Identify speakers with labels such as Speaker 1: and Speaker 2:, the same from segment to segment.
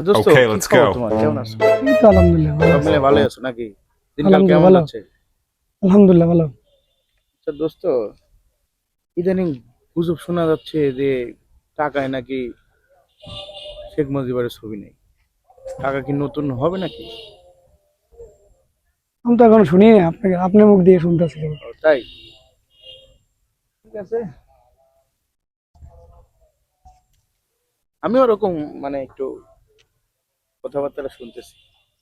Speaker 1: দোস্ত
Speaker 2: Okay,
Speaker 1: কি
Speaker 2: let's
Speaker 1: খবর
Speaker 2: go.
Speaker 1: তোমার? কেমন আছো?
Speaker 3: এই তো আলহামদুলিল্লাহ ভালো
Speaker 1: সব
Speaker 3: আছি।
Speaker 1: মিলে ভালোই আছো নাকি? দিনকাল
Speaker 3: আলহামদুলিল্লাহ
Speaker 1: কেমন
Speaker 3: ভালো।
Speaker 1: যাচ্ছে?
Speaker 3: আলহামদুলিল্লাহ ভালো।
Speaker 1: আচ্ছা দোস্ত, ইদানিং গুজব শোনা যাচ্ছে যে টাকায় নাকি শেখ মুজিবের ছবি নেই। টাকা কি নতুন হবে নাকি?
Speaker 3: আমি তো এখন শুনি না, আপনাকে আপনার মুখ দিয়ে শুনতেছি।
Speaker 1: ও, তাই? ঠিক আছে। আমি ওরকম মানে একটু কথাবার্তা শুনতেছি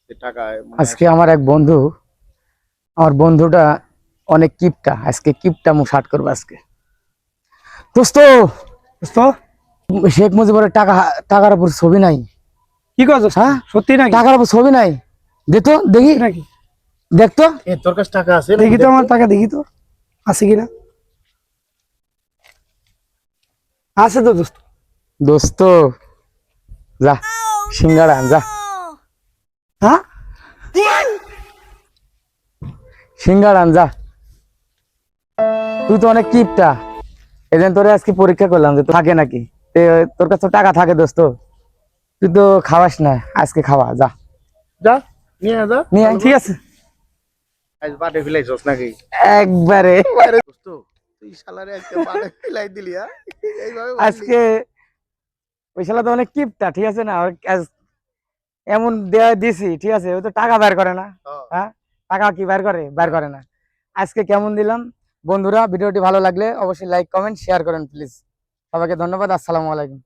Speaker 1: যে টাকায় মনে হয়
Speaker 4: আজকে আমার এক বন্ধু, আমার বন্ধুটা অনেক কিপটা, আজকে কিপটা মুখ শার্ট করবো আজকে। দোস্ত,
Speaker 3: দোস্ত
Speaker 4: শেখ মুজিবের টাকার উপর ছবি নাই।
Speaker 3: কি করছো?
Speaker 4: হ্যাঁ,
Speaker 3: সত্যি নাকি?
Speaker 4: টাকার উপর ছবি নাই। দেখি
Speaker 3: সত্যি নাকি?
Speaker 4: দেখতো।
Speaker 1: এ তোর কাছে টাকা আছে নাকি?
Speaker 3: দেখি তো,
Speaker 1: দেখ
Speaker 3: আমার
Speaker 1: তো।
Speaker 3: টাকা দেখি তো আছে কিনা। আছে তো দোস্ত।
Speaker 4: দোস্ত যা, সিঙ্গাড়া আন, যা
Speaker 3: হ্যাঁ,
Speaker 4: সিঙ্গাড়া আন, যা। তুই তো অনেক কিপটা, এজন্য তোরে আজকে পরীক্ষা করলাম যে থাকে নাকি। তোর কাছে তো টাকা থাকে দোস্ত, তুই তো খাওয়াস না, আজকে খাওয়া, যা
Speaker 1: যা নিয়ে আয়, যা।
Speaker 4: নিয়ে আয়।
Speaker 3: ঠিক আছে।
Speaker 1: আজ বাটে ফেলাইছস নাকি?
Speaker 4: একবারে
Speaker 1: দোস্ত তুই শালারে একটা বাটে ফেলাই দিলি, হ্যাঁ? এইভাবে মারলি?
Speaker 4: আজকে ওই শালা তো অনেক কিপটা, ঠিক আছে না, ওর এমন দেয়া দিছি, ঠিক আছে, ও তো টাকা বের করে না।
Speaker 1: হ্যাঁ।
Speaker 4: হ্যাঁ, টাকা কি বের করে না। আজকে কেমন দিলাম। বন্ধুরা, ভিডিওটি ভালো লাগলে অবশ্যই লাইক কমেন্ট শেয়ার করেন প্লিজ। সবাইকে ধন্যবাদ। আসসালামু আলাইকুম।